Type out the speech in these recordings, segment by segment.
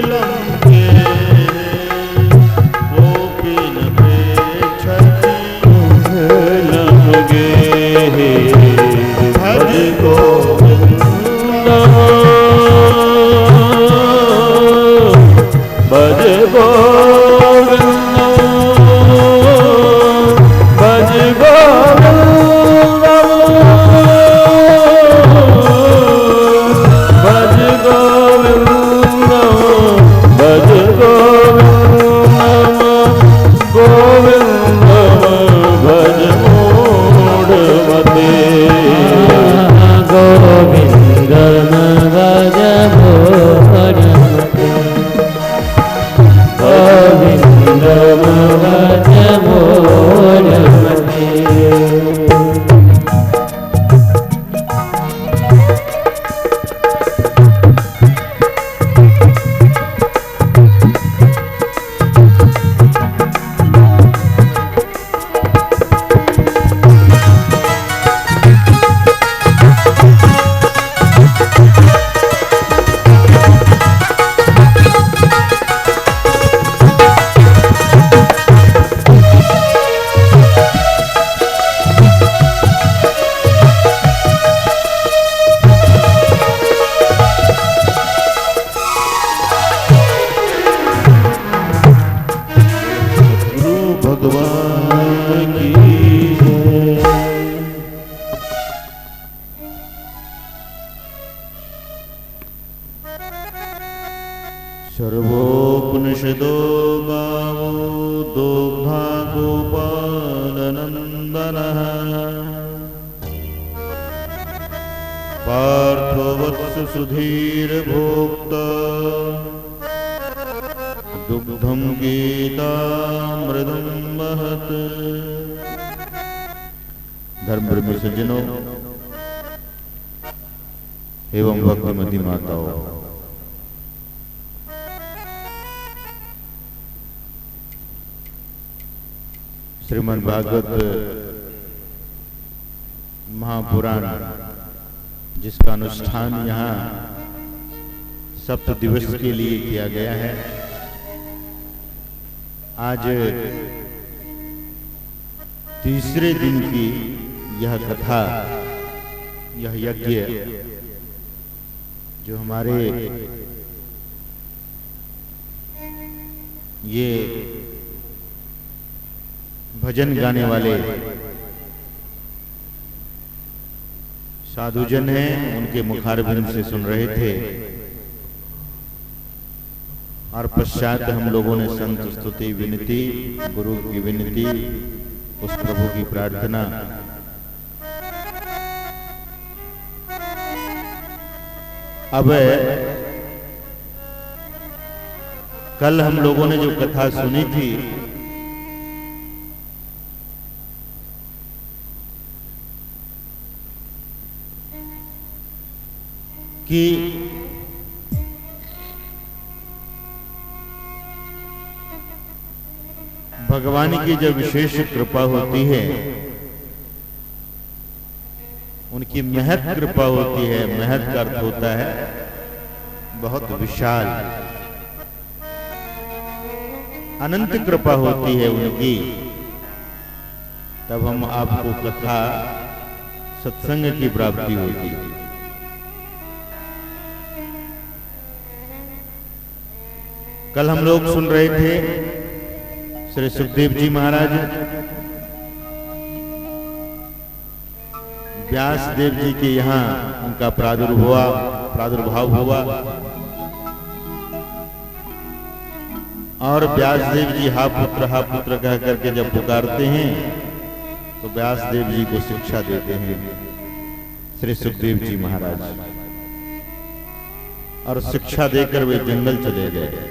लंके गोपी न प्रेक्षति लगे भज गोविंद भज गोविंद भज गोविंद भज गोविंद भज गोविंद गोविंद भज मूढ़मते गोविंद भज मूढ़मते गोविंद भज मूढ़मते। सर्वोपनिषदो गावो दोग्धा गोपालनन्दनः पार्थो वत्स सुधीर्भोक्ता दुग्धं गीतामृतं महत्। धर्मप्रेमी सज्जनों एवं भक्तिमती माताओं, श्रीमद् भागवत महापुराण जिसका अनुष्ठान यहाँ सप्त दिवस के लिए किया गया है, आज तीसरे दिन की यह कथा, यह यज्ञ जो हमारे ये भजन गाने वाले साधुजन हैं उनके मुखारबिंद से सुन रहे थे, और पश्चात हम लोगों ने संत स्तुति विनती, गुरु की विनती, उस प्रभु की प्रार्थना, अब कल हम लोगों ने जो कथा सुनी थी कि भगवान की जब विशेष कृपा होती है, उनकी महत कृपा होती है। महत का अर्थ होता है बहुत विशाल, अनंत कृपा होती है उनकी, तब हम आपको कथा सत्संग की प्राप्ति होगी। कल हम लोग सुन रहे थे श्री सुखदेव जी महाराज व्यास देव जी के यहाँ उनका प्रादुर्भाव हुआ, और व्यास देव जी हा पुत्र कह करके जब पुकारते हैं तो व्यास देव जी को शिक्षा देते हैं श्री सुखदेव जी महाराज, और शिक्षा देकर वे जंगल चले गए।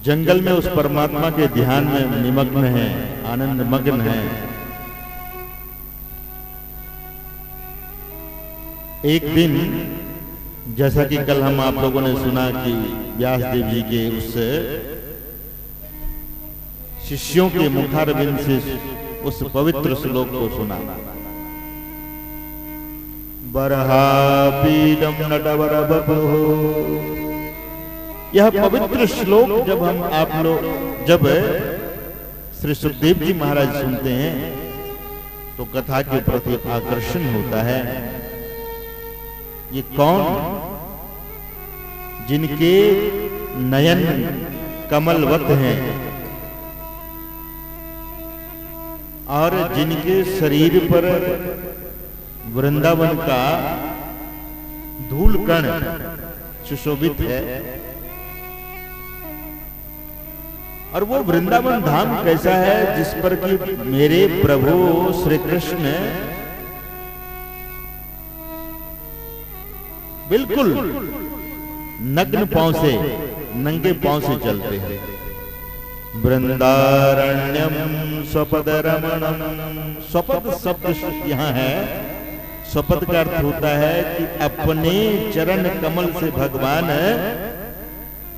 जंगल में उस परमात्मा के ध्यान में निमग्न है, आनंद मग्न है। एक दिन जैसा कि कल हम आप लोगों ने सुना कि व्यास देव जी के उस शिष्यों के मुखारबिंद से उस पवित्र श्लोक को सुना, बरहापीडम नटवर बभो। यह पवित्र श्लोक जब हम आप लोग जब श्री सुखदेव जी महाराज सुनते हैं तो कथा के प्रति आकर्षण होता है। ये कौन जिनके नयन कमलवत हैं और जिनके शरीर पर वृंदावन का धूल कण सुशोभित है, और वो वृंदावन धाम कैसा है जिस पर कि मेरे प्रभु श्री कृष्ण बिल्कुल नग्न पांव से, नंगे पांव से चलते हैं। वृंदारण्यम स्वपद रमणम। स्वपद शब्द यहाँ है, स्वपद का अर्थ होता है कि अपने चरण कमल से भगवान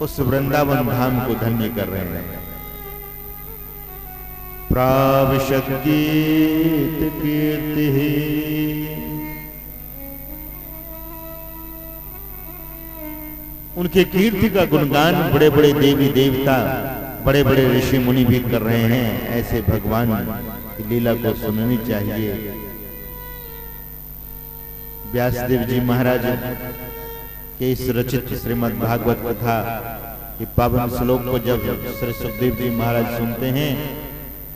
उस वृंदावन धाम को धन्य कर रहे हैं। प्राविशत गीत कीर्ति। उनके कीर्ति का गुणगान बड़े बड़े देवी देवता, बड़े बड़े ऋषि मुनि भी कर रहे हैं। ऐसे भगवान की लीला को सुननी चाहिए। व्यासदेव जी महाराज के इस रचित श्रीमद् भागवत कथा के पावन श्लोक को जब श्री सुखदेव जी महाराज सुनते हैं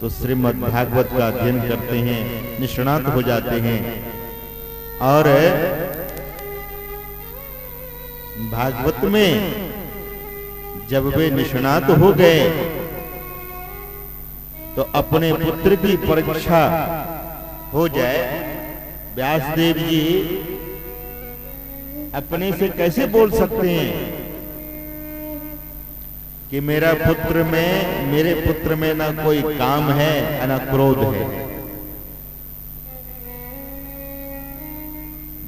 तो श्रीमद् भागवत का अध्ययन करते हैं, निष्णात हो जाते हैं। और भागवत में जब वे निष्णात हो गए तो अपने पुत्र की परीक्षा हो जाए, व्यासदेव जी अपने से कैसे बोल सकते हैं कि मेरे पुत्र में ना कोई काम है ना क्रोध है।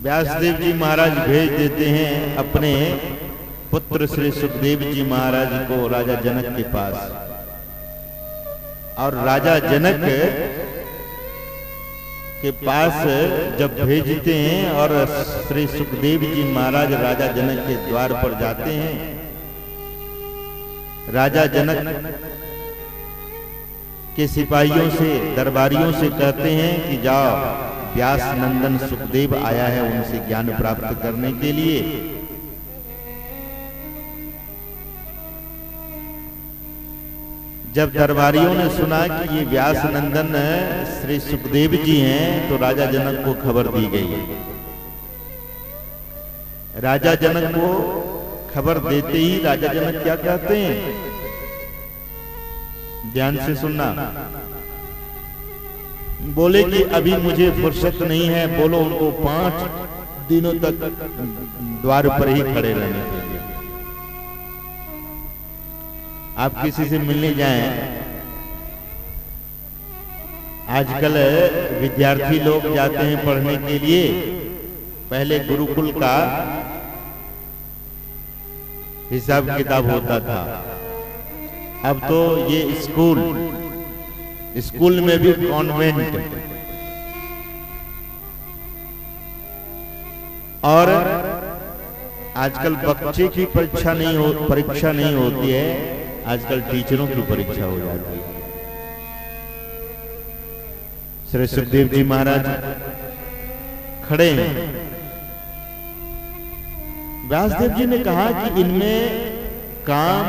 व्यासदेव जी महाराज भेज देते हैं अपने पुत्र श्री सुखदेव जी महाराज को राजा जनक के पास, और राजा जनक के पास जब भेजते हैं और श्री सुखदेव जी महाराज राजा जनक के द्वार पर जाते हैं, राजा जनक के सिपाहियों से, दरबारियों से कहते हैं कि जाओ, व्यास नंदन सुखदेव आया है उनसे ज्ञान प्राप्त करने के लिए। जब दरबारियों ने सुना कि ये व्यास नंदन श्री सुखदेव जी हैं तो राजा जनक को खबर दी गई। राजा जनक को खबर देते ही राजा जनक क्या कहते हैं, ध्यान से सुनना। बोले कि अभी मुझे फुर्सत नहीं है, बोलो उनको 5 दिनों तक द्वार पर ही खड़े रहने के लिए। आप किसी से मिलने जाएं, आजकल विद्यार्थी लोग जाते हैं पढ़ने के लिए, पहले गुरुकुल का हिसाब किताब होता था, अब तो ये स्कूल में भी कॉन्वेंट, और आजकल बच्चे की परीक्षा नहीं होती है, आजकल टीचरों की परीक्षा हो जाती है। श्री सुखदेव जी महाराज खड़े हैं। व्यासदेव जी ने कहा कि इनमें काम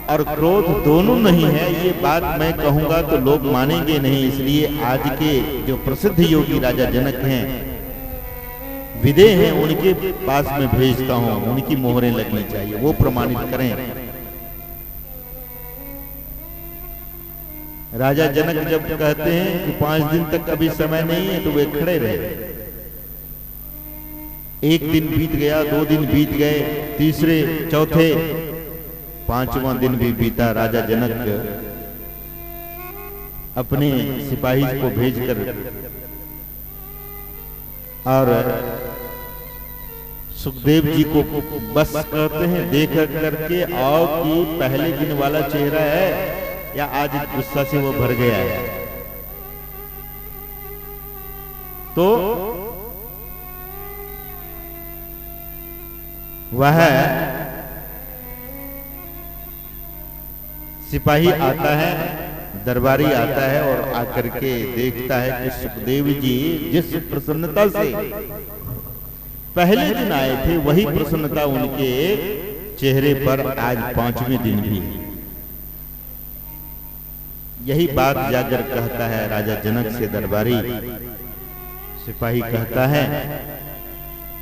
और क्रोध दोनों नहीं है, ये बात मैं कहूंगा तो लोग मानेंगे नहीं, इसलिए आज के जो प्रसिद्ध योगी राजा जनक हैं, विदे हैं, उनके पास में भेजता हूं, उनकी मोहरें लगनी चाहिए, वो प्रमाणित करें। राजा जनक जब कहते हैं कि 5 दिन तक अभी समय नहीं है तो वे खड़े रहे। 1 दिन बीत गया, 2 दिन बीत गए, तीसरे, चौथे, 5वां दिन भी बीता। राजा जनक अपने सिपाही को भेजकर और सुखदेव जी को बस कहते हैं देख करके आओ कि पहले दिन वाला चेहरा है या आज गुस्सा से वो भर गया है। तो वह सिपाही आता है, दरबारी आता है और आकर के देखता है कि सुखदेव जी जिस प्रसन्नता से पहले दिन आए थे वही प्रसन्नता उनके चेहरे पर आज 5वें दिन भी है। यही बात जाकर कहता है राजा जनक से दरबारी। सिपाही कहता है,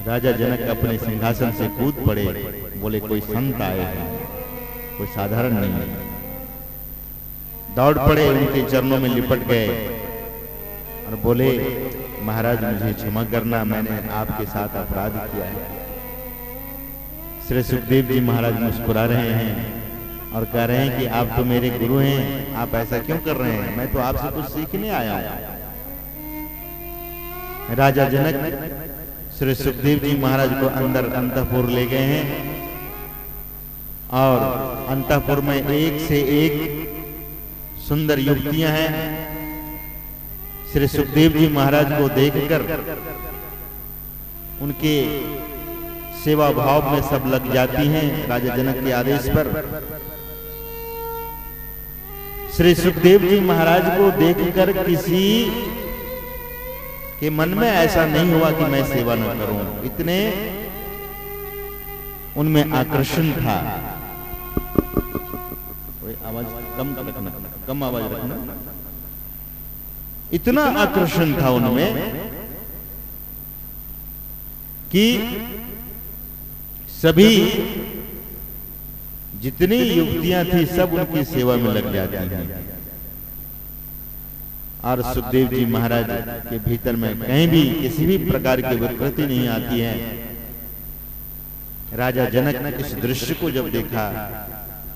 राजा जनक अपने सिंहासन से कूद पड़े, बोले कोई संत आए हैं, कोई साधारण नहीं है। दौड़ पड़े, उनके चरणों में लिपट गए और बोले महाराज मुझे क्षमा करना, मैंने आपके साथ अपराध किया है। श्री सुखदेव जी महाराज मुस्कुरा रहे हैं और कह रहे हैं कि आप तो मेरे गुरु हैं, आप ऐसा क्यों कर रहे हैं, मैं तो आपसे कुछ सीखने आया हूं। राजा जनक श्री सुखदेव जी महाराज को अंदर अंतःपुर ले गए हैं और अंतःपुर में एक से एक सुंदर युवतियां हैं। श्री सुखदेव जी महाराज को देखकर उनके सेवा भाव में सब लग जाती हैं। राजा जनक के आदेश पर श्री सुखदेव जी महाराज को देखकर किसी के मन में ऐसा नहीं हुआ कि मैं सेवा न करूं, इतने उनमें आकर्षण था। आवाज कम रखना, कम आवाज रखना। इतना आकर्षण था उनमें कि सभी जितनी युवतियां थी सब उनकी सेवा में लग जाती हैं। और सुखदेव जी महाराज के भीतर में कहीं भी किसी भी प्रकार की विकृति नहीं आती है। राजा जनक ने इस दृश्य को जब देखा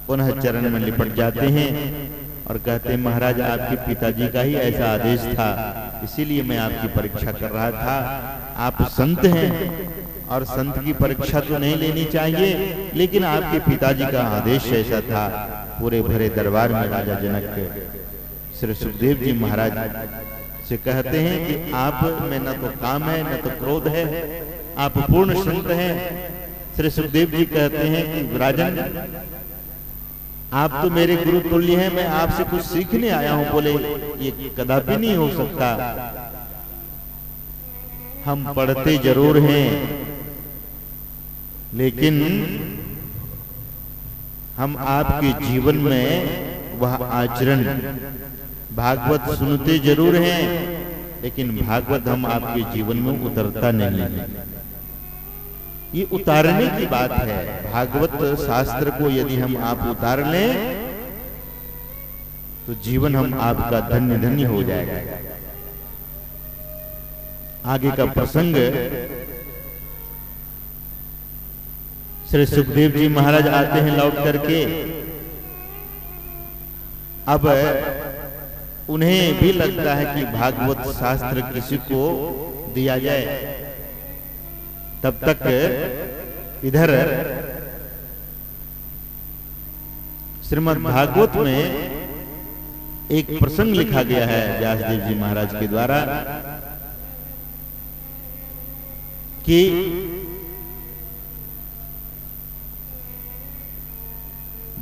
पुनः चरण में लिपट जाते हैं और कहते हैं महाराज आपके पिताजी का ही ऐसा आदेश था, इसीलिए मैं आपकी परीक्षा कर रहा था। आप संत हैं और संत की परीक्षा तो नहीं लेनी चाहिए, लेकिन आपके पिताजी का आदेश ऐसा था। पूरे भरे दरबार में राजा जनक श्री सुखदेव जी महाराज से कहते हैं कि आप में न तो काम है न तो क्रोध है, आप पूर्ण संत हैं। श्री सुखदेव जी कहते हैं कि राजन आप तो मेरे गुरु तुल्य हैं, मैं आपसे कुछ सीखने आया हूं। बोले ये कदापि नहीं हो सकता, हम पढ़ते जरूर हैं लेकिन हम आपके जीवन में वह आचरण, भागवत सुनते जरूर हैं लेकिन भागवत हम आपके जीवन में उतरता नहीं है। ये उतारने की बात है। भागवत शास्त्र को यदि हम आप उतार लें तो जीवन हम आपका धन्य धन्य हो जाएगा। आगे का प्रसंग श्री सुखदेव जी महाराज आते हैं लौट करके। अब उन्हें भी लगता है कि भागवत शास्त्र किसी को दिया जाए। तब तक इधर श्रीमद् भागवत में एक प्रसंग लिखा गया है व्यासदेव जी महाराज के द्वारा कि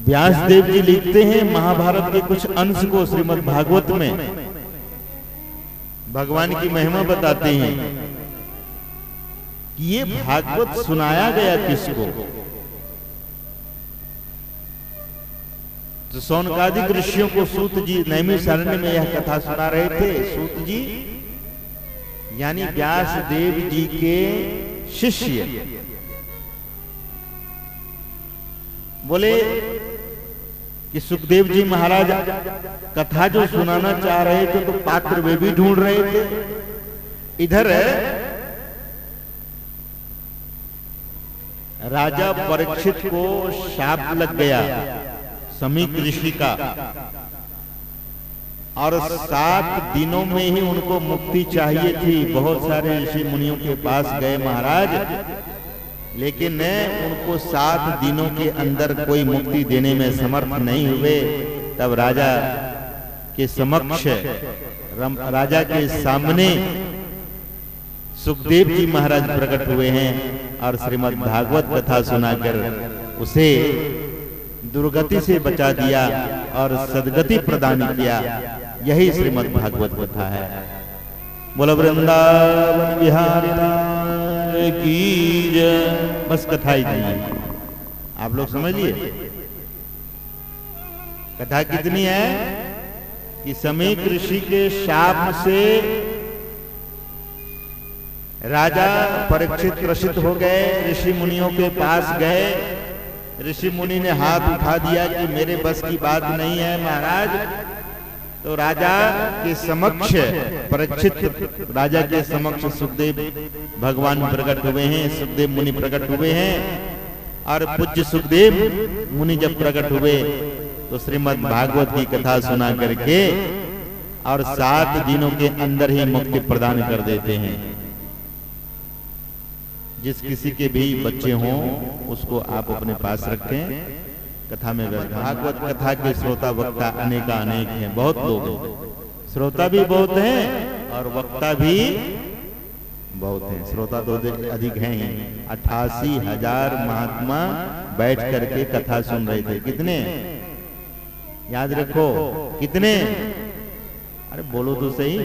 व्यासदेव जी लिखते हैं महाभारत के कुछ अंश को श्रीमद् भागवत में, भगवान की महिमा बताते हैं कि ये भागवत सुनाया गया किसको। तो सौनकादिक ऋषियों को सूत जी नैमिषारण्य में यह कथा सुना रहे थे। सूत जी यानी व्यासदेव जी के शिष्य बोले कि सुखदेव जी महाराज कथा जो सुनाना चाह रहे थे तो पात्र वे भी ढूंढ रहे थे। इधर राजा परीक्षित को शाप लग गया समीक ऋषि का और 7 दिनों में ही उनको मुक्ति चाहिए थी। बहुत सारे ऋषि मुनियों के पास गए महाराज, लेकिन उनको 7 दिनों के अंदर कोई मुक्ति देने में समर्थ नहीं हुए। तब राजा के समक्ष, राजा के सामने सुखदेव जी महाराज प्रकट हुए हैं और श्रीमद् भागवत कथा सुनाकर उसे दुर्गति से बचा दिया और सदगति प्रदान किया। यही श्रीमद् भागवत कथा है। बोलो वृंदावन बिहारी लाल की जय। बस कथा ही नहीं, आप लोग समझ लिए कथा कितनी है कि समीक ऋषि के शाप से राजा परीक्षित त्रसित हो गए, ऋषि मुनियों के पास गए। ऋषि मुनि ने हाथ उठा दिया कि मेरे बस की बात नहीं है महाराज। तो राजा के समक्ष परीक्षित राजा के समक्ष सुखदेव भगवान प्रकट हुए हैं, सुखदेव मुनि प्रकट हुए हैं। और पूज्य सुखदेव मुनि जब प्रकट हुए तो श्रीमद् भागवत की कथा सुना करके और 7 दिनों के अंदर ही मुक्ति प्रदान कर देते हैं। जिस किसी के भी बच्चे हों उसको आप अपने पास रखें। कथा में भागवत कथा के श्रोता वक्ता अनेका अनेक हैं, बहुत लोग हैं। श्रोता भी बहुत हैं और वक्ता भी बहुत हैं। श्रोता तो अधिक हैं ही। 88,000 महात्मा बैठ करके कथा सुन रहे थे। कितने याद रखो, कितने? अरे बोलो तो सही,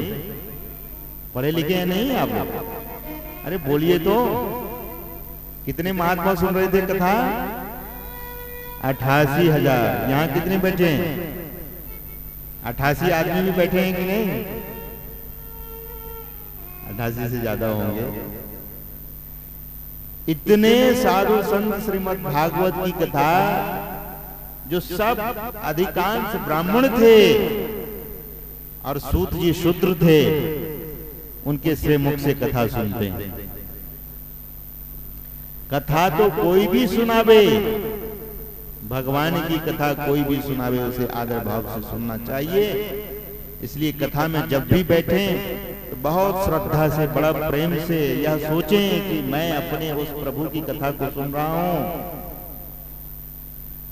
पढ़े लिखे हैं नहीं आप लोग? अरे बोलिए तो, कितने महात्मा सुन रहे थे कथा? 88,000। यहाँ कितने बैठे हैं? 88 आदमी भी बैठे हैं कि नहीं? 88 से ज्यादा होंगे। इतने साधु संत श्रीमद् भागवत की कथा, जो सब अधिकांश ब्राह्मण थे और सूत जी शूद्र थे, उनके से मुख से कथा सुनते हैं। कथा तो कोई भी सुनावे, भगवान की कथा कोई भी सुनावे, उसे आदर भाव से सुनना चाहिए। इसलिए कथा में जब भी बैठे तो बहुत श्रद्धा से, बड़ा प्रेम से यह सोचें कि मैं अपने उस प्रभु की कथा को सुन रहा हूं,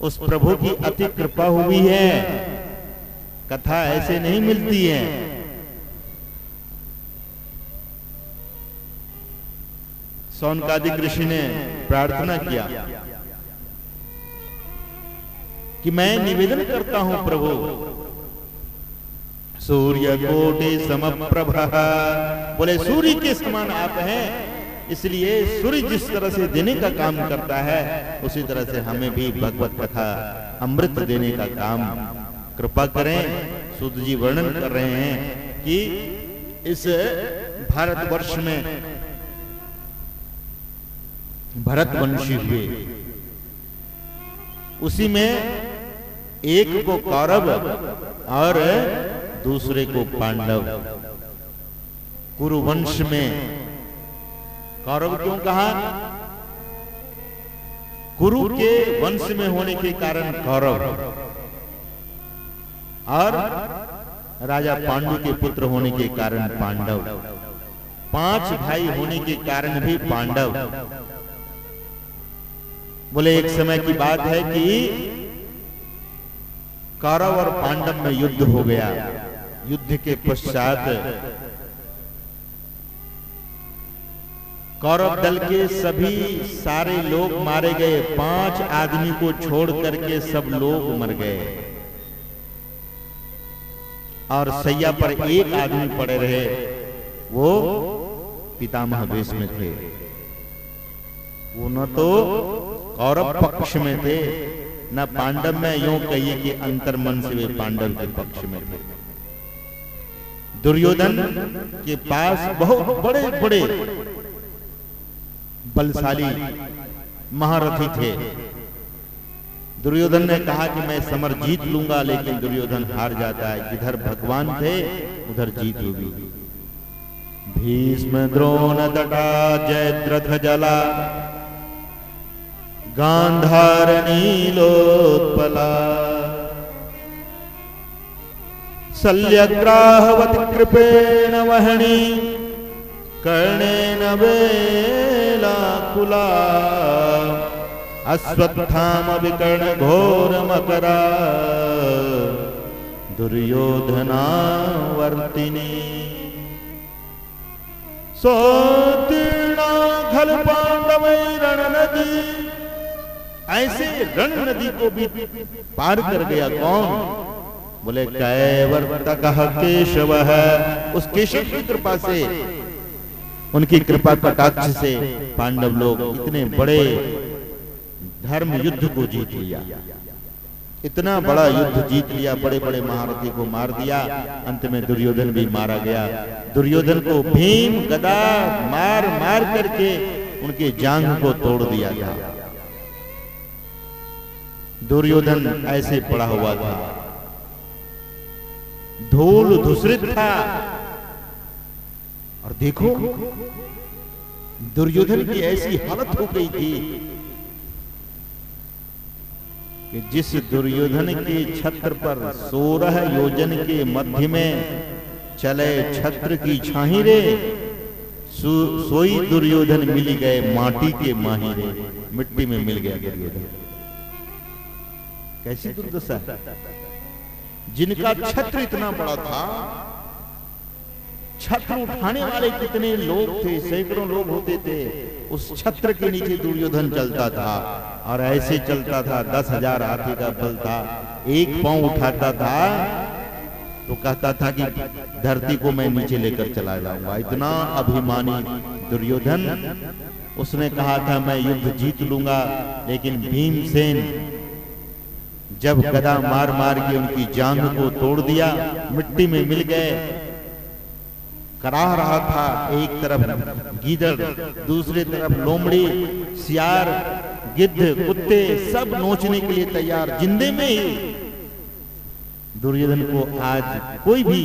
उस प्रभु की अति कृपा हुई है। कथा ऐसे नहीं मिलती है। सौनकादिक ऋषि ने प्रार्थना किया कि मैं निवेदन करता हूं प्रभु, सूर्य कोटि समप्रभ, बोले सूर्य के समान आप हैं, इसलिए सूर्य जिस तरह से देने का काम करता है उसी तरह से हमें भी भगवत कथा अमृत देने का काम कृपा करें। सूत जी वर्णन कर रहे हैं कि इस भारतवर्ष में भरतवंशी हुए, उसी में एक को कौरव और दूसरे को पांडव। कुरुवंश में कौरव क्यों कहा? कुरु के वंश में होने के कारण कौरव, और राजा पांडु के पुत्र होने के कारण पांडव। 5 भाई होने के कारण भी पांडव। बोले एक समय की बात है कि कौरव और पांडव में युद्ध हो गया। युद्ध के पश्चात कौरव दल के सभी सारे लोग मारे गए। 5 आदमी को छोड़ करके सब लोग मर गए और सैया पर एक आदमी पड़े रहे, वो पितामह वेश में थे। वो न तो कौरव पक्ष में थे न पांडव में, यूं कहिए कि अंतर्मन से वे पांडव के पक्ष में थे। दुर्योधन के पास बहुत बड़े बड़े बलशाली महारथी थे। दुर्योधन ने कहा कि मैं समर जीत लूंगा, लेकिन दुर्योधन हार जाता है। जिधर भगवान थे उधर जीत होगी। भीष्म द्रोण तटा जयद्रथ जला गांधार नीलोत्पला शल्यग्राहवति कृपेण वहनी कर्णेन वेलाकुला अश्वत्थाम विकर्ण घोर मकरा दुर्योधनावर्तिनी सोतीर्णा खल पांडवै रण नदी, ऐसे रण नदी को भी पार कर गया कौन? बोले कैवर्तकः केशव है, उस केशव की कृपा से, उनकी कृपा कटाक्ष से पांडव लोग इतने बड़े धर्म युद्ध को जीत लिया, इतना बड़ा युद्ध जीत लिया, बड़े बड़े महारथी को मार दिया, अंत में दुर्योधन भी मारा गया। दुर्योधन को भीम गदा मार मार करके उनके जांघ को तोड़ दिया था। दुर्योधन ऐसे पड़ा हुआ था, धूल धूसरित था। और देखो दुर्योधन की ऐसी हालत हो गई थी कि जिस दुर्योधन के छत्र पर 16 योजन के मध्य में चले छत्र की छाही रे, सोई दुर्योधन मिल गए माटी के माही रे, मिट्टी में मिल गया दुर्योधन। कैसी दुर्दशा, जिनका छत्र इतना बड़ा था, छत्र उठाने वाले कितने लोग थे, सैकड़ों लोग होते थे, उस छत्र के नीचे दुर्योधन चलता था और ऐसे चलता था, 10,000 हाथी का बल था। एक पांव उठाता था तो कहता था कि धरती को मैं नीचे लेकर चला जाऊंगा, इतना अभिमानी दुर्योधन। उसने कहा था मैं युद्ध जीत लूंगा, लेकिन भीमसेन जब गदा मार मार के उनकी जांघ को तोड़ दिया, मिट्टी में मिल गए, कराह रहा था, एक तरफ गीदड़, दूसरी तरफ लोमड़ी, सियार, गिद्ध, कुत्ते सब नोचने के लिए तैयार, जिंदे में ही। दुर्योधन को आज कोई भी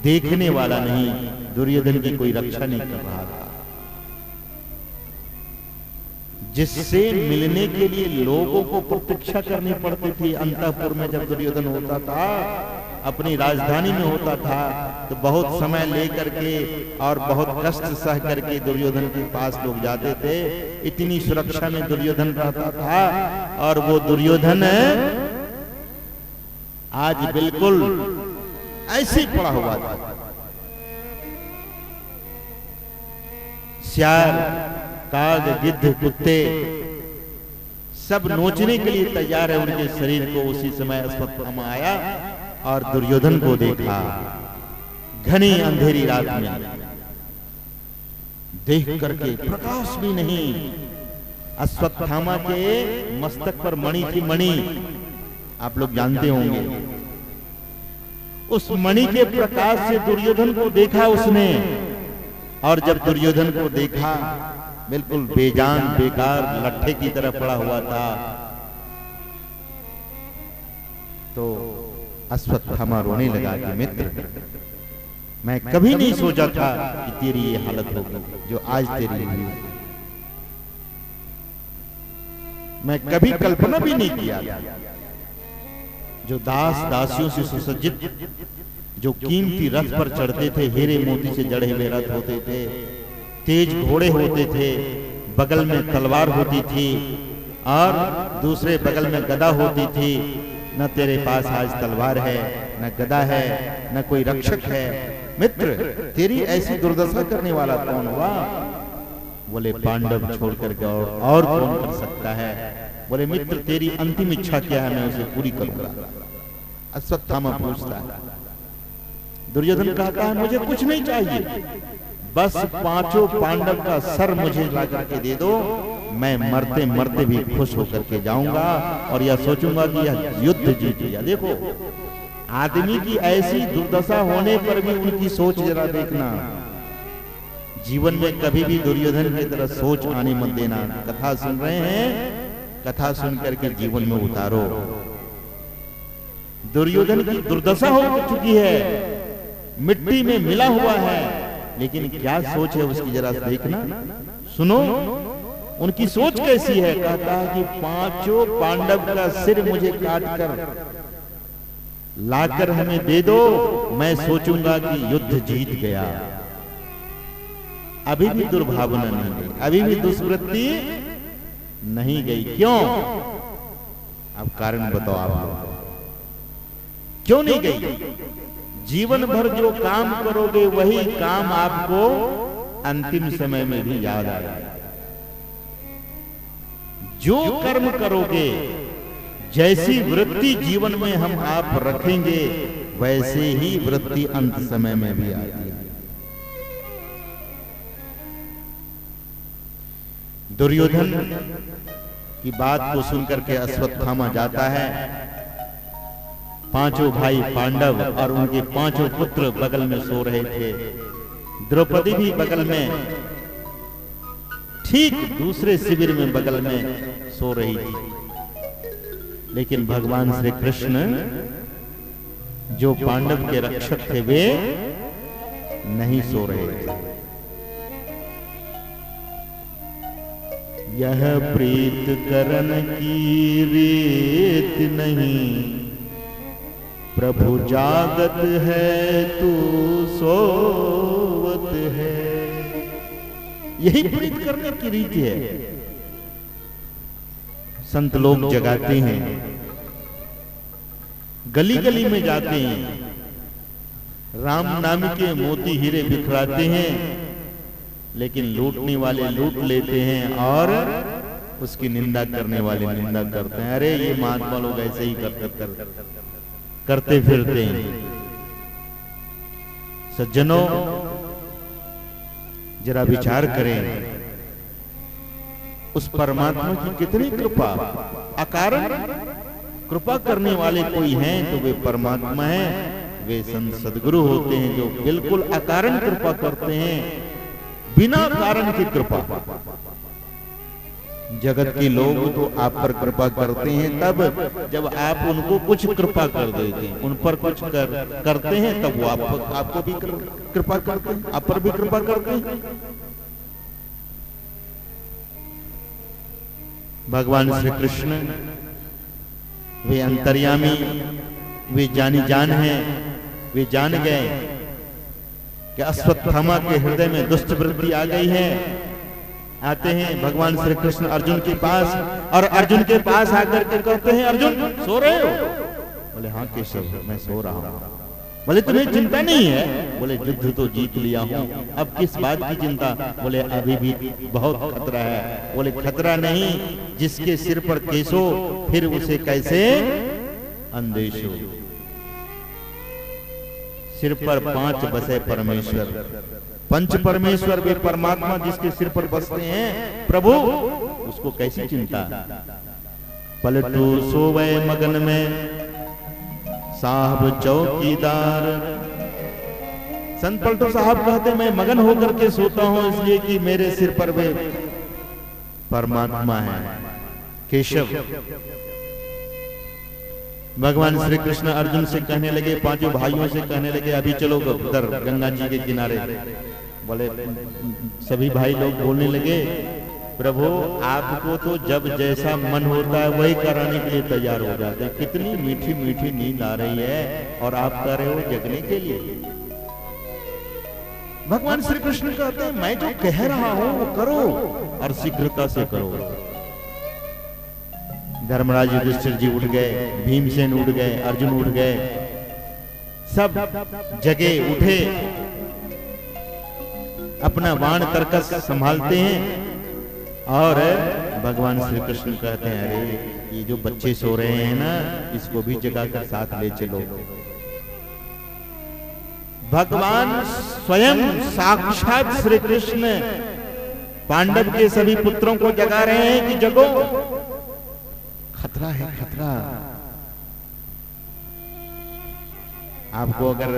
देखने वाला नहीं, दुर्योधन की कोई रक्षा नहीं कर रहा था। जिससे मिलने के लिए लोगों को प्रतीक्षा करनी पड़ती थी। अंतःपुर में जब दुर्योधन होता था, अपनी राजधानी में होता था, तो बहुत समय लेकर के और बहुत कष्ट सह करके दुर्योधन के पास लोग जाते थे। इतनी सुरक्षा में दुर्योधन रहता था, और वो दुर्योधन आज बिल्कुल ऐसे ही पड़ा हुआ था। सियार, काग, गिद्ध, कुत्ते सब नोचने के लिए तैयार है उनके शरीर को। उसी समय अश्वत्थामा आया और दुर्योधन को देखा। घनी अंधेरी रात में देख करके, प्रकाश भी नहीं, अश्वत्थामा के मस्तक पर मणि थी। मणि आप लोग जानते होंगे। उस मणि के प्रकाश से दुर्योधन को देखा उसने, और जब दुर्योधन को देखा बिल्कुल बेजान बेकार लट्ठे की तरह पड़ा हुआ था, तो अश्वत्थामा रोने लगा कि मित्र, मैं कभी नहीं सोचा था कि तेरी ये हालत होगी जो आज तेरी हुई। मैं कभी कल्पना भी नहीं किया। जो दास दासियों से सुसज्जित, जो कीमती रथ पर चढ़ते थे, हीरे मोती से जड़े हुए रथ होते थे, तेज घोड़े होते थे, बगल में तलवार होती थी और दूसरे बगल में गदा होती थी। न तेरे पास आज तलवार है, न गदा है, न कोई रक्षक है। मित्र, तेरी ऐसी दुर्दशा करने वाला कौन हुआ? बोले पांडव छोड़ करके और कौन कर सकता है। बोले मित्र, तेरी अंतिम इच्छा क्या है, मैं उसे पूरी करूंगा। अश्वत्थामा पूछता है। दुर्योधन कहता है मुझे कुछ नहीं चाहिए, बस 5 पांडव का सर मुझे ला करके दे दो, मैं मरते मरते भी खुश होकर के जाऊंगा और यह सोचूंगा कि यह युद्ध जीत लिया। देखो, आदमी की ऐसी दुर्दशा होने पर भी उनकी सोच जरा देखना। जीवन में कभी भी दुर्योधन की तरह सोच आने मत देना। कथा सुन रहे हैं, कथा सुन करके जीवन में उतारो। दुर्योधन की दुर्दशा हो चुकी है, मिट्टी में मिला हुआ है, लेकिन क्या सोच है उसकी जरा देखना, सुनो। उनकी सोच कैसी है? कहता है कि 5 पांडव का सिर मुझे काट कर लाकर हमें दे दो, मैं सोचूंगा कि युद्ध जीत गया। अभी भी दुर्भावना नहीं गई, अभी भी दुष्वृत्ति नहीं गई। क्यों? अब कारण बताओ आप लोग, क्यों नहीं गई? जीवन भर जो काम करोगे वही काम आपको अंतिम समय में भी याद आएगा। जो कर्म करोगे, जैसी वृत्ति जीवन में हम आप रखेंगे, वैसे ही वृत्ति अंत समय में भी आती है। दुर्योधन की बात को सुनकर के अश्वत्थामा जाता है। पांचों भाई पांडव और उनके पांचों पुत्र बगल में सो रहे थे। द्रौपदी भी बगल में, ठीक दूसरे शिविर में बगल में सो रही थी। लेकिन भगवान श्री कृष्ण जो पांडव के रक्षक थे वे नहीं सो रहे थे। यह प्रीत करन की रीत नहीं, प्रभु जागत है तू सोवत है। यही प्रीत करने की रीति है। संत लोग जगाते हैं, गली गली में जाते हैं, राम नाम के मोती हीरे बिखराते हैं, लेकिन लूटने वाले लूट लेते हैं और उसकी निंदा करने वाले निंदा करते हैं। अरे ये महात्मा लोग ऐसे ही करते फिरते हैं। सज्जनों, जरा विचार करें, उस परमात्मा की कितनी कृपा। अकारण कृपा करने वाले कोई हैं तो वे परमात्मा हैं। वे संत सद्गुरु होते हैं जो बिल्कुल अकारण कृपा करते हैं, बिना कारण की कृपा। जगत के लोग तो आप पर कृपा करते हैं तब जब आप उनको कुछ कृपा कर देते हैं, उन पर कुछ करते हैं तब वो आपको भी कृपा करते हैं, आप पर भी कृपा करते हैं। भगवान श्री कृष्ण वे अंतर्यामी, वे जानी जान हैं। वे जान गए कि अश्वत्थामा के हृदय में दुष्ट वृत्ति आ गई है। आते हैं भगवान श्री कृष्ण अर्जुन के पास, और अर्जुन के पास आकर के कहते हैं, अर्जुन सो रहे हो? बोले हाँ केशव, मैं सो रहा हूँ। बोले तुम्हें चिंता नहीं है? बोले युद्ध तो जीत लिया हूँ, अब किस बात की चिंता? बोले अभी भी बहुत खतरा है। बोले खतरा नहीं, जिसके सिर पर केस हो फिर उसे कैसे अंदेश हो। सिर पर 5 बसे परमेश्वर, पंच परमेश्वर वे परमात्मा जिसके सिर पर बसते हैं प्रभु, उसको कैसी चिंता। पलटू सोवे मगन में साहब चौकीदार। संत पलटू साहब कहते मैं मगन होकर के सोता हूं इसलिए कि मेरे सिर पर वे परमात्मा है केशव। भगवान श्री कृष्ण अर्जुन से कहने लगे, पांचों भाइयों से कहने लगे, अभी चलो उधर गंगा जी के किनारे। बोले सभी भाई लोग बोलने लगे, प्रभु आपको तो जब जैसा मन होता है वही कराने के लिए तैयार हो जाते हैं। कितनी मीठी मीठी नींद आ रही है और आप कह रहे हो जगने के लिए। भगवान श्री कृष्ण कहते हैं मैं जो कह रहा हूं वो करो और शीघ्रता से करो। धर्मराज युधिष्ठिर जी उठ गए, भीमसेन उठ गए, अर्जुन उठ गए, सब जगे उठे, अपना बाण तरकस संभालते हैं। और भगवान श्री कृष्ण कहते हैं अरे ये जो बच्चे सो रहे हैं ना, इसको भी जगाकर साथ ले चलो। भगवान स्वयं साक्षात श्री कृष्ण पांडव के सभी पुत्रों को जगा रहे हैं कि जगो, खतरा है खतरा। आपको अगर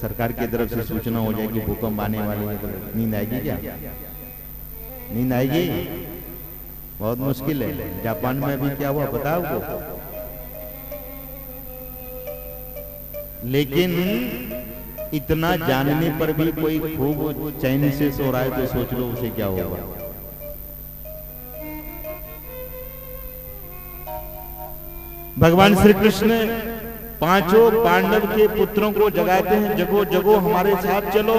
सरकार की तरफ से सूचना हो जाए कि भूकंप आने वाली है तो नींद आएगी क्या? नींद आएगी? बहुत मुश्किल है। जापान में अभी क्या हुआ पता है आपको? लेकिन इतना जानने पर भी कोई खूब चैन से सो रहा है तो सोच लो उसे क्या होगा। भगवान श्री कृष्ण पांचों पांडव के पुत्रों को जगाते हैं, जगो जगो हमारे साथ चलो।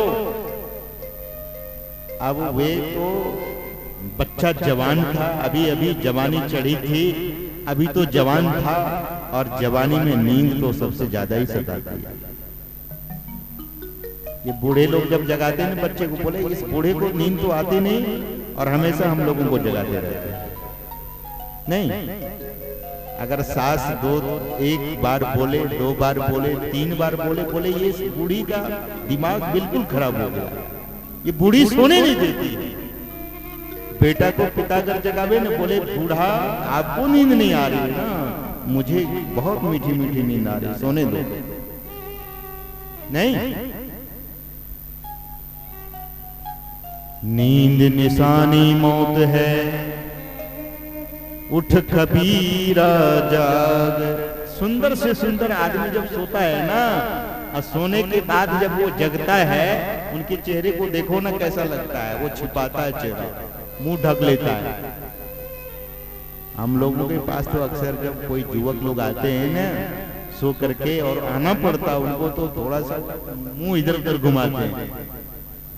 अब वे तो बच्चा जवान था, अभी अभी जवानी चढ़ी थी, अभी तो जवान था और जवानी में नींद तो सबसे ज्यादा ही सताती है। ये बूढ़े लोग जब जगाते हैं बच्चे को, बोले इस बूढ़े को नींद तो आती नहीं और हमेशा हम लोगों को जगाते रहते हैं। नहीं, अगर सास एक बार बोले, 2 बार बोले, 3 बार बोले ये इस बूढ़ी का दिमाग बिल्कुल खराब हो गया, ये बूढ़ी सोने नहीं देती। बेटा को पिता अगर जगावे ना, बोले बूढ़ा आपको नींद नहीं आ रही ना, मुझे बहुत मीठी मीठी नींद आ रही, सोने दो। नहीं, नींद निशानी मौत है, उठ कबीरा जाग। सुंदर से सुंदर आदमी जब सोता है ना, और सोने के बाद जब वो जगता है, उनके चेहरे को देखो ना कैसा लगता है, वो छिपाता है चेहरा, मुंह ढक लेता है। हम लोगों के पास तो अक्सर जब कोई युवक लोग आते हैं ना सो करके, और आना पड़ता उनको, तो थोड़ा सा मुंह इधर उधर घुमाते हैं,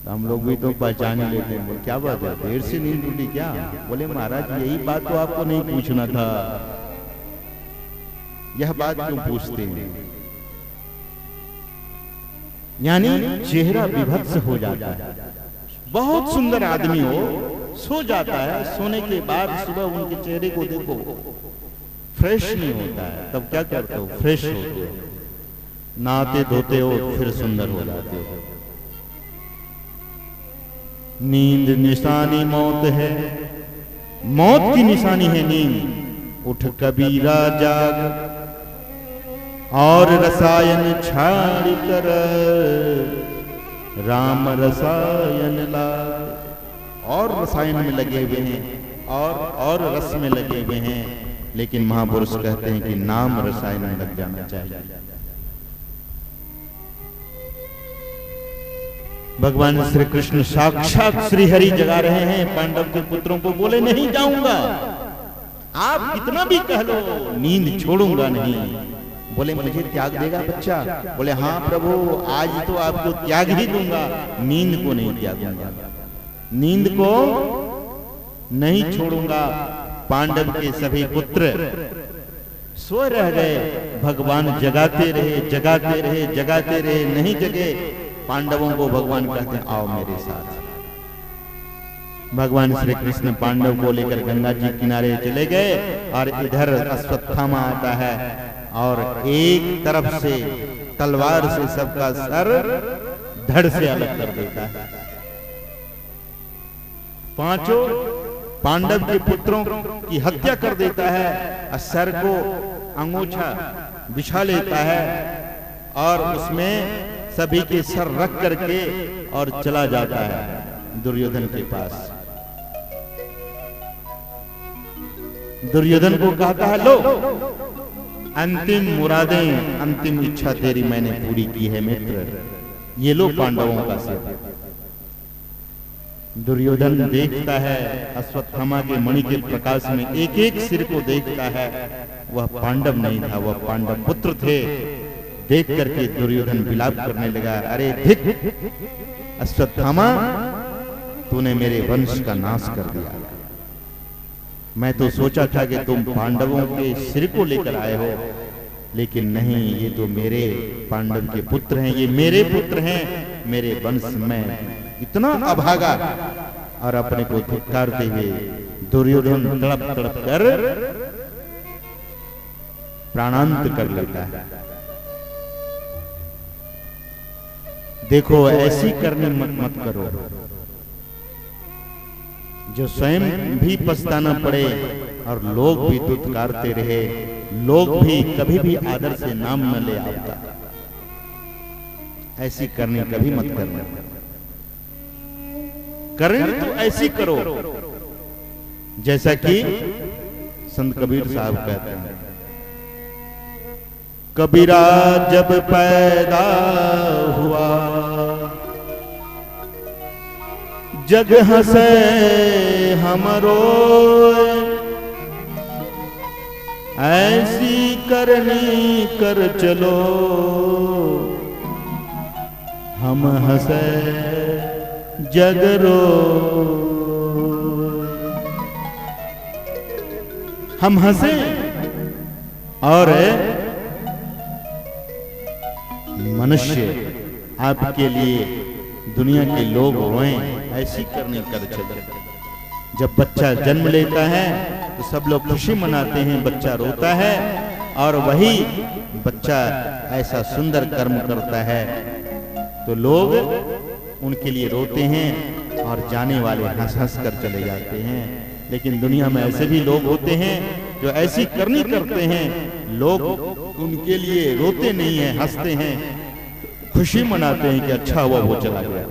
तो हम लोग भी तो पहचान ही लेते हैं। बोले क्या बात है, देर से नींद टूटी क्या? बोले महाराज यही बात तो आपको नहीं पूछना था, यह बात क्यों पूछते हैं? यानी चेहरा विभत्स हो जाता है। बहुत सुंदर आदमी हो, सो जाता है, सोने के बाद सुबह उनके चेहरे को देखो, फ्रेश नहीं होता है, तब क्या करते हो? फ्रेश होते हो, नहाते धोते हो, फिर सुंदर हो जाते हो। नींद निशानी मौत है, मौत की निशानी है नींद। उठ कबीरा जाग, और रसायन छाड़ कर राम रसायन लाग। और रसायन में लगे हुए हैं, और रस में लगे हुए हैं, लेकिन महापुरुष कहते हैं कि नाम रसायन में लग जाना चाहिए। भगवान श्री कृष्ण साक्षात श्री हरि जगा रहे हैं पांडव के पुत्रों को, बोले नहीं जाऊंगा, आप कितना भी कह लो, नींद छोड़ूंगा नहीं। बोले मुझे त्याग देगा बच्चा? बोले हाँ प्रभु, आज तो आपको त्याग ही दूंगा, नींद को नहीं त्यागूंगा, नींद को नहीं छोड़ूंगा। पांडव के सभी पुत्र सो रह गए, भगवान जगाते रहे, जगाते रहे, जगाते रहे, नहीं जगे। पांडवों को भगवान कहते हैं आओ मेरे साथ। भगवान श्री कृष्ण पांडव को लेकर गंगा जी किनारे चले गए, और इधर अश्वत्थामा आता है और एक तरफ से तलवार से सबका सर धड़ से अलग कर देता है। पांचों पांडव के पुत्रों की हत्या कर देता है, और सर को अंगोछा बिछा लेता है, और उसमें सभी के सर रख करके और चला जाता है दुर्योधन के पास। दुर्योधन को कहता है लो अंतिम मुरादें, अंतिम इच्छा तेरी मैंने पूरी की है मित्र, ये लो पांडवों का सिर। दुर्योधन देखता है अश्वत्थामा के मणि के प्रकाश में, एक एक सिर को देखता है, वह पांडव नहीं था, वह पांडव पुत्र थे। देख करके दुर्योधन विलाप करने लगा, अरे धिक अश्वत्थामा, तूने मेरे वंश का नाश कर दिया। मैं तो सोचा था कि तुम पांडवों के सिर को लेकर आए हो, लेकिन नहीं, ये तो मेरे पांडव के पुत्र हैं, ये मेरे पुत्र हैं, मेरे वंश में इतना अभागा। और अपने को धिक्कारते हुए दुर्योधन तड़प तड़प कर प्राणांत कर लेता है। देखो ऐसी करनी मत करो, जो स्वयं भी पछताना पड़े और लोग भी दुत्कारते रहे, लोग भी कभी भी आदर से नाम न ले आपका। ऐसी करनी कभी मत करना, करें तो ऐसी करो जैसा कि संत कबीर साहब कहते हैं, कबीरा जब पैदा हुआ जग हंसे हमरो, ऐसी करनी कर चलो हम हंसे जग रो। हम हंसे और मनुष्य आपके लिए दुनिया के लोग रोएं, ऐसी करनी कर चले। जब बच्चा जन्म लेता है तो सब लोग खुशी मनाते हैं, बच्चा रोता है और वही बच्चा ऐसा सुंदर कर्म करता है तो लोग उनके लिए रोते हैं और जाने वाले हंस हंस कर चले जाते हैं। लेकिन दुनिया में ऐसे भी लोग होते हैं जो ऐसी करनी करते हैं, लोग उनके लिए रोते नहीं हैं, हंसते हैं, खुशी मनाते हैं कि अच्छा हुआ वो चला गया।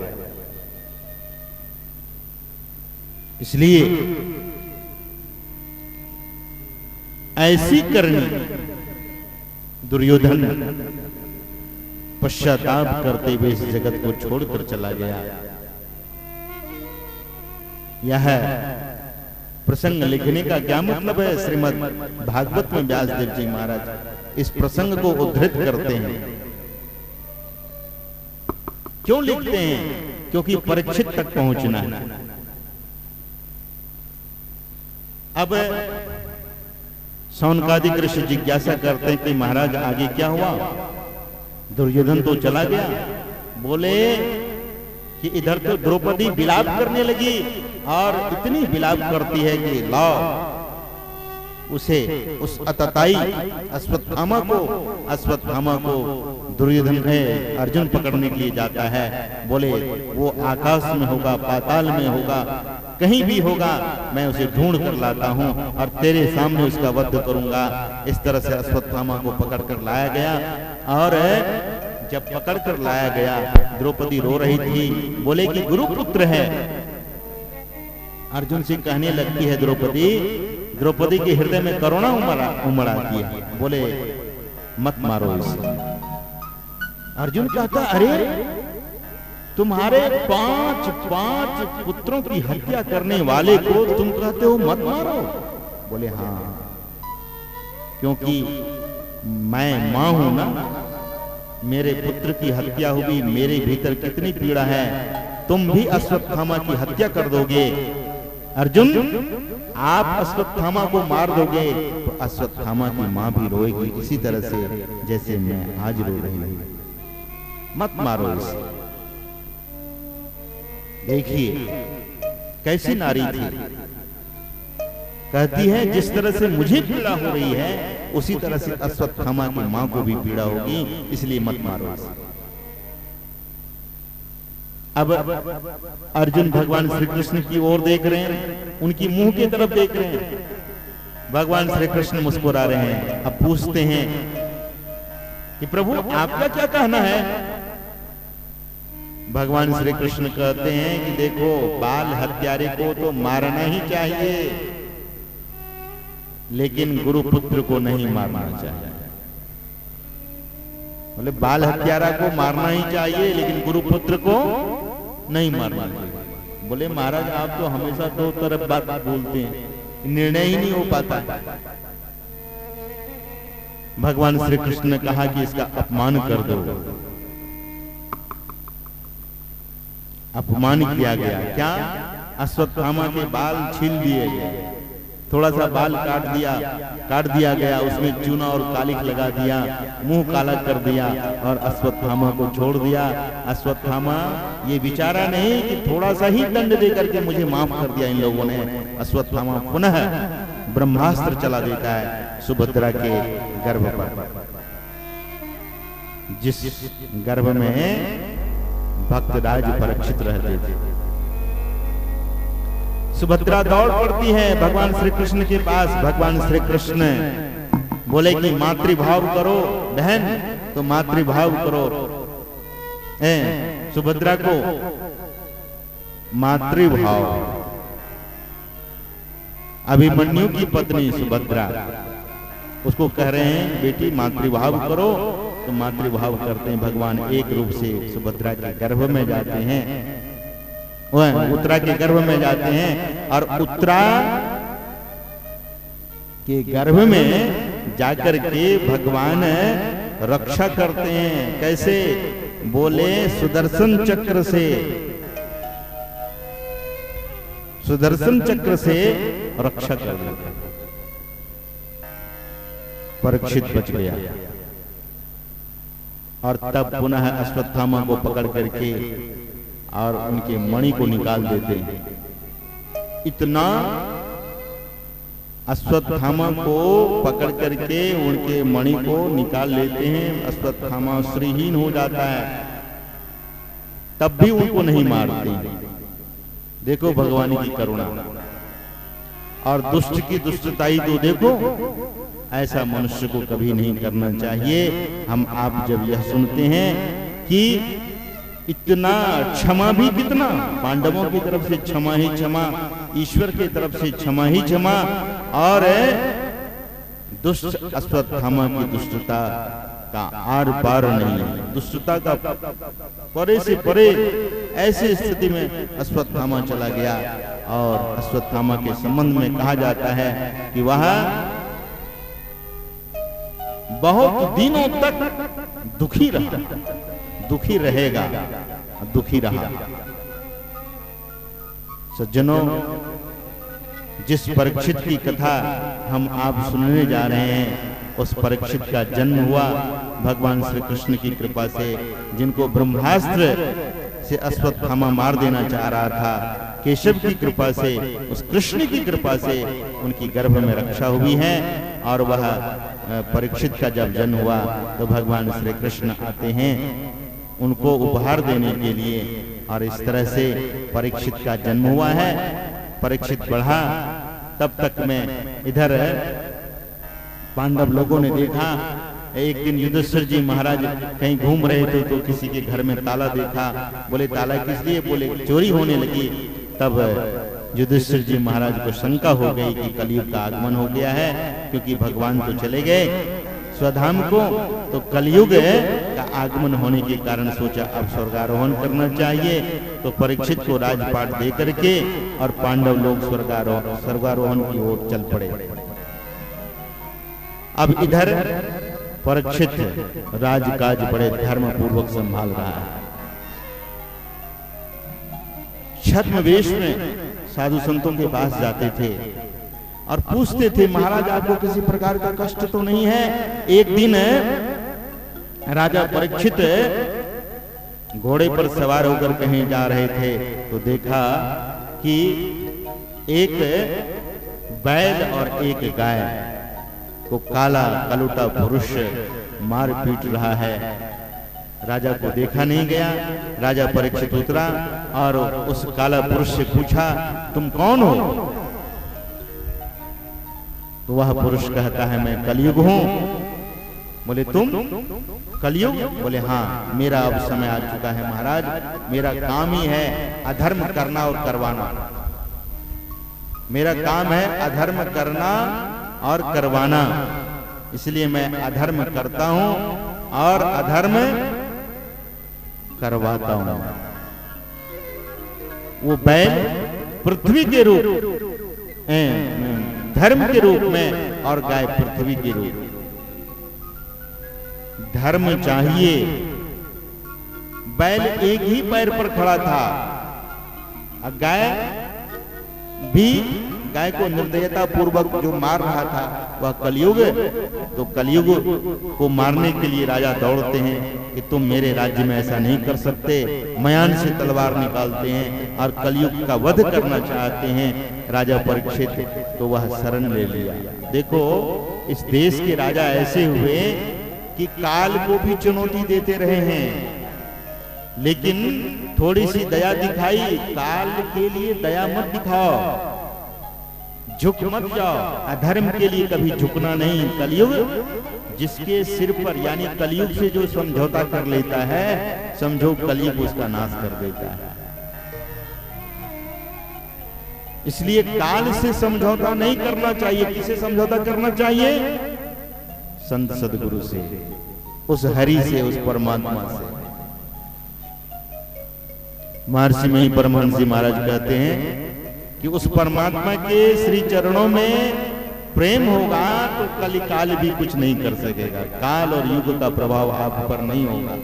इसलिए ऐसी करनी दुर्योधन पश्चाताप करते हुए इस जगत को छोड़कर चला गया। यह प्रसंग लिखने का क्या मतलब है? श्रीमद् भागवत में व्यासदेव जी महाराज इस प्रसंग को उद्धृत करते हैं। क्यों लिखते हैं? क्योंकि परीक्षित तक पहुंचना है। अब शौनकादिक ऋषि जिज्ञासा करते हैं कि महाराज आगे क्या हुआ? दुर्योधन तो चला गया। बोले कि इधर तो द्रौपदी विलाप करने लगी और इतनी विलाप करती है कि लाओ उसे, उस अतताई अश्वत्थामा को दुर्योधन अर्जुन पकड़ने के लिए जाता है। बोले वो आकाश में होगा, पाताल में होगा, कहीं भी होगा, मैं उसे ढूंढ कर लाता हूं और तेरे सामने उसका वध करूंगा। इस तरह से अश्वत्थामा को पकड़ कर लाया गया और जब पकड़ कर लाया गया द्रौपदी रो रही थी। बोले कि गुरुपुत्र है। अर्जुन से कहने लगती है द्रौपदी के हृदय में करुणा उमड़ा दिया। बोले मत मारो इसे। अर्जुन कहता अरे तुम्हारे पांच पुत्रों की हत्या करने वाले को तुम कहते हो मत मारो? बोले हाँ, क्योंकि मैं मां हूं ना, मेरे पुत्र की हत्या हुई, मेरे भीतर कितनी पीड़ा है। तुम भी अश्वत्थामा की हत्या कर दोगे अर्जुन, आप अश्वत्थामा को मार दोगे तो अश्वत्थामा की मां भी रोएगी इसी तरह से जैसे मैं आज रो रही हूं। मत मारो इसे। देखिए कैसी नारी थी, कहती है जिस तरह से मुझे पीड़ा हो रही है उसी तरह से अश्वत्थामा की मां को भी पीड़ा होगी, इसलिए मत मारो इसे। अब अर्जुन भगवान श्री कृष्ण की ओर देख रहे हैं, उनकी मुंह की तरफ देख रहे हैं। भगवान श्री कृष्ण मुस्कुरा रहे हैं। अब पूछते हैं कि प्रभु आपका क्या कहना है? भगवान श्री कृष्ण कहते हैं कि देखो बाल हत्यारे को तो मारना ही चाहिए, लेकिन गुरुपुत्र को नहीं मारना चाहिए। बोले बाल हत्यारा को मारना ही चाहिए लेकिन गुरुपुत्र को नहीं मारना चाहिए। बोले महाराज आप तो हमेशा दो तरफ बात बोलते हैं, निर्णय ही नहीं हो पाता। भगवान श्री कृष्ण ने कहा कि इसका अपमान कर दो। अपमान किया गया। क्या? अश्वत्थामा के बाल छील दिए गए, थोड़ा सा बाल काट दिया गया, उसमें चूना और कालिख लगा दिया, मुंह काला कर दिया और अश्वत्थामा को छोड़ दिया। अश्वत्थामा ये विचारा नहीं कि थोड़ा सा ही दंड दे करके मुझे माफ कर दिया इन लोगों ने। अश्वत्थामा पुनः ब्रह्मास्त्र चला देता है सुभद्रा के गर्भ पर, जिस गर्भ में भक्तराज परीक्षित रहते थे। सुभद्रा दौड़ पड़ती है भगवान श्री कृष्ण के पास। भगवान श्री कृष्ण बोले कि मातृभाव करो बहन, तो मातृभाव करो। सुभद्रा को मातृभाव, अभिमन्यु की पत्नी सुभद्रा उसको कह रहे हैं बेटी मातृभाव करो, तो मातृभाव करते हैं। भगवान एक रूप से सुभद्रा के गर्भ में जाते हैं, उत्तरा के गर्भ में जाते हैं और उत्तरा के गर्भ में जाकर के भगवान रक्षा करते हैं। कैसे? बोले सुदर्शन चक्र से, सुदर्शन चक्र से रक्षा कर देते। परीक्षित बच गया और तब पुनः अश्वत्थामा को पकड़ करके और उनके मणि को निकाल देते हैं। इतना अश्वत्थामा को पकड़ करके उनके मणि को निकाल लेते हैं, अश्वत्थामा श्रीहीन हो जाता है, तब भी उनको नहीं मारते। देखो भगवान की करुणा और दुष्ट की दुष्टताई तो देखो। ऐसा मनुष्य को कभी नहीं करना चाहिए। हम आप जब यह सुनते हैं कि इतना क्षमा भी कितना, पांडवों की तरफ से क्षमा ही क्षमा, ईश्वर की तरफ से क्षमा ही क्षमा, और दुष्ट अश्वत्थामा की दुष्टता का आर पार नहीं है, दुष्टता का परे से परे ऐसी स्थिति में अश्वत्थामा चला गया। और अश्वत्थामा के संबंध में कहा जाता है कि वह बहुत दिनों तक दुखी रहा, दुखी रहेगा, दुखी रहा। सज्जनों, जिस परीक्षित की कथा हम आप सुनने जा रहे हैं, उस परीक्षित का जन्म हुआ भगवान श्री कृष्ण की कृपा से, जिनको ब्रह्मास्त्र से अश्वत्थामा मार देना चाह रहा था। केशव की कृपा से, उस कृष्ण की कृपा से उनकी गर्भ में रक्षा हुई है। और वह परीक्षित का जब जन्म हुआ तो भगवान श्री कृष्ण आते हैं उनको उपहार देने के लिए, और इस तरह से परीक्षित का जन्म हुआ है। परीक्षित बढ़ा, तब तक में इधर पांडव लोगों ने देखा, एक दिन युधिष्ठिर जी महाराज कहीं घूम रहे थे तो किसी के घर में ताला देखा। बोले ताला किस लिए? बोले चोरी होने लगी। तब युधिष्ठिर जी महाराज को शंका हो गई कि कलयुग का आगमन हो गया है, क्योंकि भगवान तो चले गए स्वधाम को, तो कलयुग का आगमन होने के कारण सोचा अब स्वर्गारोहण करना चाहिए। तो परीक्षित को राजपाट दे करके और पांडव लोग स्वर्गारोहण की ओर चल पड़े। अब इधर परीक्षित राजकाज बड़े धर्म पूर्वक संभाल रहा है। छद्मवेश में साधु संतों के पास जाते थे और पूछते थे, महाराज आपको किसी प्रकार का कष्ट तो नहीं है? एक दिन राजा परीक्षित घोड़े पर सवार होकर कहीं जा रहे थे तो देखा कि एक बैल और एक गाय को काला कलुटा पुरुष मार पीट रहा है। राजा को देखा नहीं गया। राजा परीक्षित उतरा और उस काला पुरुष से पूछा, तुम कौन हो? तो वह पुरुष कहता है, मैं कलयुग हूं। बोले तुम कलयुग? बोले हाँ, मेरा अब समय आ चुका है महाराज। मेरा काम ही है अधर्म करना और करवाना। मेरा काम है अधर्म करना और करवाना, इसलिए मैं अधर्म करता हूं और अधर्म करवाता हूं। वो बैल पृथ्वी के रूप, धर्म के रूप में, और गाय पृथ्वी के रूप। धर्म चाहिए। बैल एक ही पैर पर खड़ा था, और गाय को निर्दयता पूर्वक जो मार रहा था वह कलयुग। तो कलयुग को मारने के लिए राजा दौड़ते हैं कि तुम मेरे राज्य में ऐसा नहीं कर सकते। मयान से तलवार निकालते हैं और कलयुग का वध करना चाहते हैं राजा परीक्षित। तो वह शरण ले लिया। देखो, इस देश के राजा ऐसे हुए कि काल को भी चुनौती देते रहे हैं, लेकिन थोड़ी सी दया दिखाई। काल के लिए दया मत दिखाओ, झुक मत जाओ। अधर्म के लिए कभी झुकना नहीं। कलयुग जिसके सिर पर, यानी कलयुग से जो समझौता कर लेता है, समझो कलयुग उसका नाश कर देता है। इसलिए काल से समझौता नहीं करना चाहिए। किसे समझौता करना चाहिए? संत सदगुरु से, उस हरि से, उस परमात्मा से। महर्षि में ही परमहंस जी महाराज कहते हैं कि उस परमात्मा के श्री चरणों में प्रेम होगा तो कलिकाल भी कुछ नहीं कर सकेगा। काल और युग का प्रभाव आप पर नहीं होगा।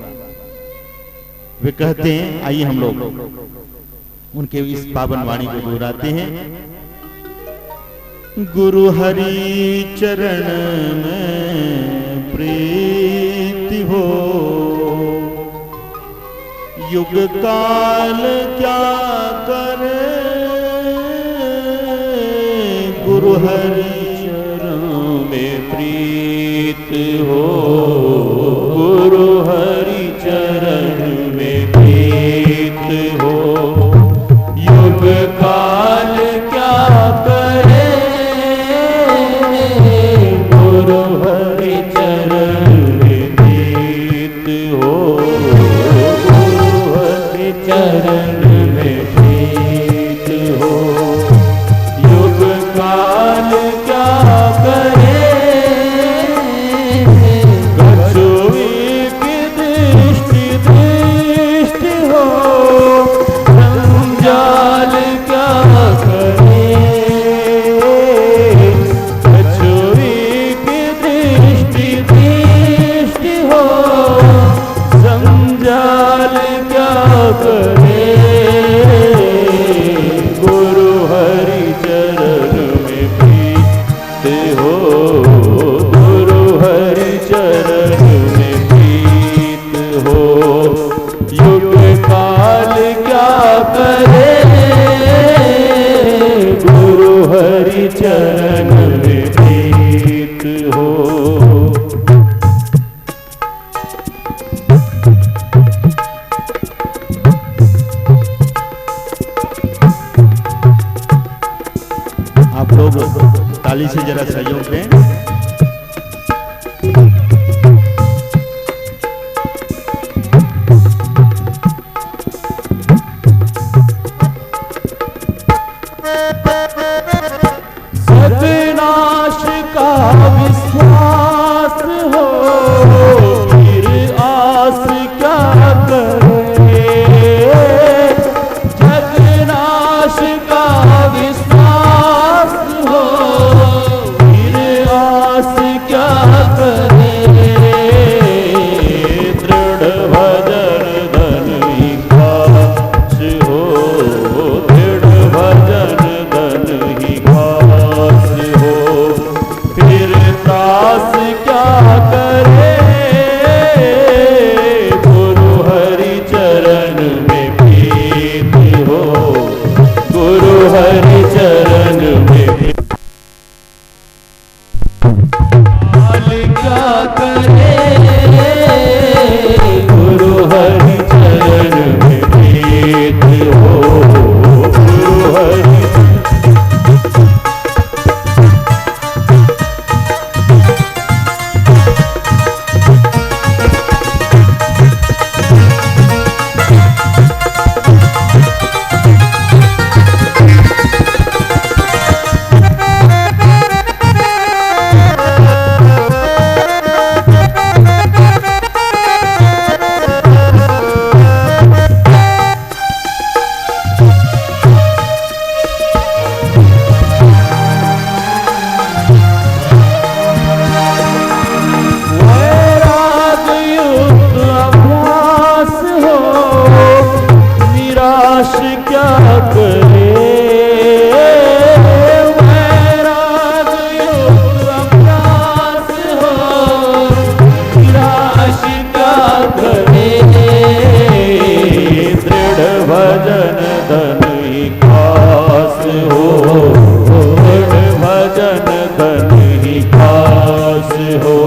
वे कहते हैं, आइए हम लोग उनके इस पावन वाणी को दोहराते हैं। गुरु हरि चरण में प्रीति हो, युग काल क्या करे गुरु हरि चरणों में प्रीत हो, गुरु हरि चरण में प्रीत हो। युग काल क्या करे गुरु हरि चरण में प्रीत हो, गुरु हरि चरण में प्रीत हो। युग काल क्या करे कछुई की दृष्टि दृष्टि हो, जंजाल क्या करे कछुई की दृष्टि दृष्टि हो, जंजाल क्या करे गुरु हरि चरण में प्रीत हो, गुरु हरि चरण में प्रीत हो। युग काल क्या करे गुरु हरि चरण में प्रीत हो। आप लोग ताली से जरा सहयोग दें। सतनाश का विश्वास हो, फिर आस क्या करे। जगनाश का विश्वास हो, फिर आस क्या करे। दृढ़ भजन धन ही घास हो, दृढ़ भजन धन ही घास हो। फिर त्रास क्या करे गुरु हरि चरण में प्रीत हो, गुरु हरि चरण में प्रीत। काल क्या करे गुरु हरि चरण में प्रीत हो, गुरु हरि वैराग युक्त अभ्यास हो, निराश क्या करे। वैराग युक्त अभ्यास हो, निराश क्या करे। दृढ़ भजन धन ही खास हो, दृढ़ भजन धन ही खास हो।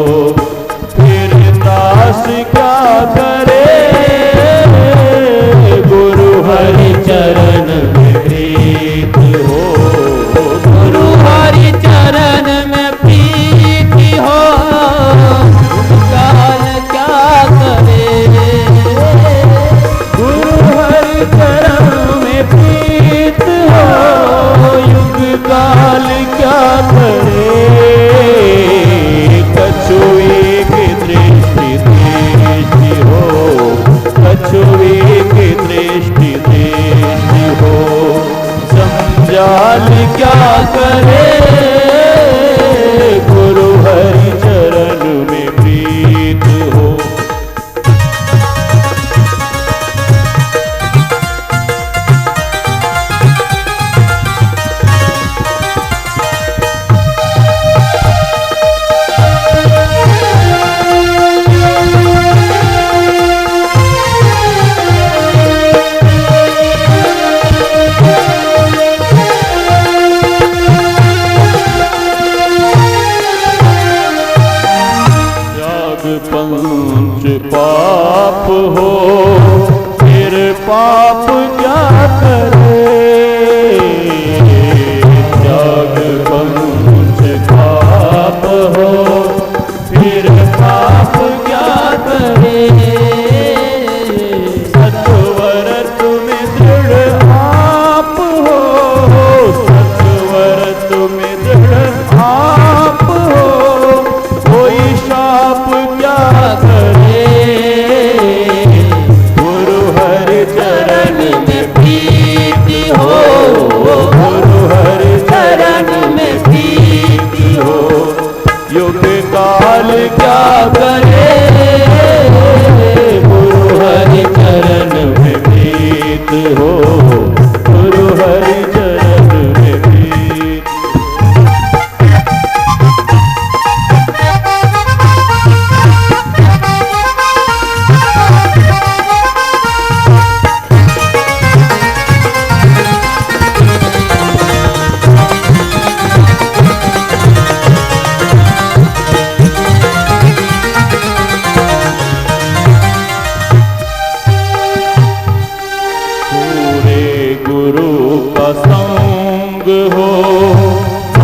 फिर दास क्या करे गुरु हरि चरण में प्रीत हो, गुरु हरि चरण में प्रीत हो। काल क्या करे गुरु हरि चरण में प्रीत हो। युग काल क्या करे कछुई की दृष्टि दृष्टि हो, कछुई की दृष्टि दृष्टि हो। जंजाल क्या करे गुरु हरि चरण में प्रीत हो।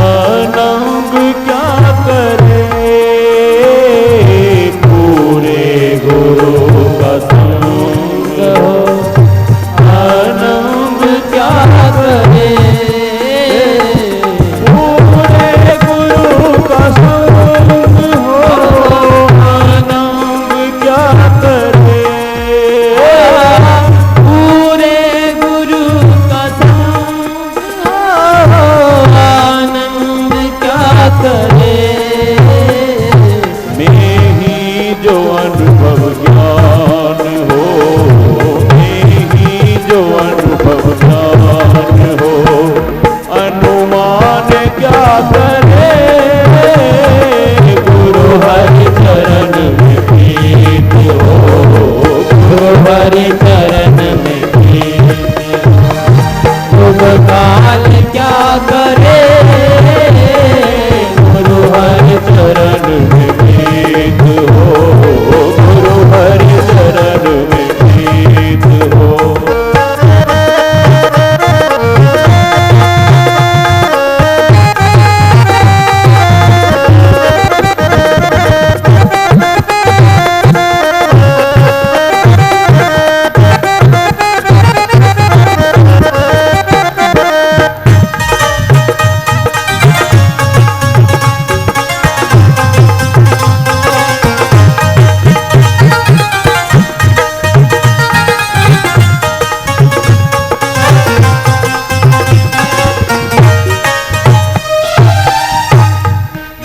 अनंग क्या करे, पूरे गुरु का संग हो। अनंग क्या करे, पूरे गुरु का संग हो। अनंग क्या करे, पूरे गुरु का संग हो। आनंद क्या करे, में ही जो अनुभव ज्ञान हो, में ही जो अनुभव ज्ञान हो। अनुमान क्या करे, गुरु हरि चरण में प्रीत हो। गुरु हरि चरण में प्रीत हो। शुभ काल क्या करे, गुरु हरि चरण में प्रीत हो। गुरु हरि चरण में प्रीत हो।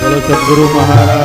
बोलो सद्गुरु महाराज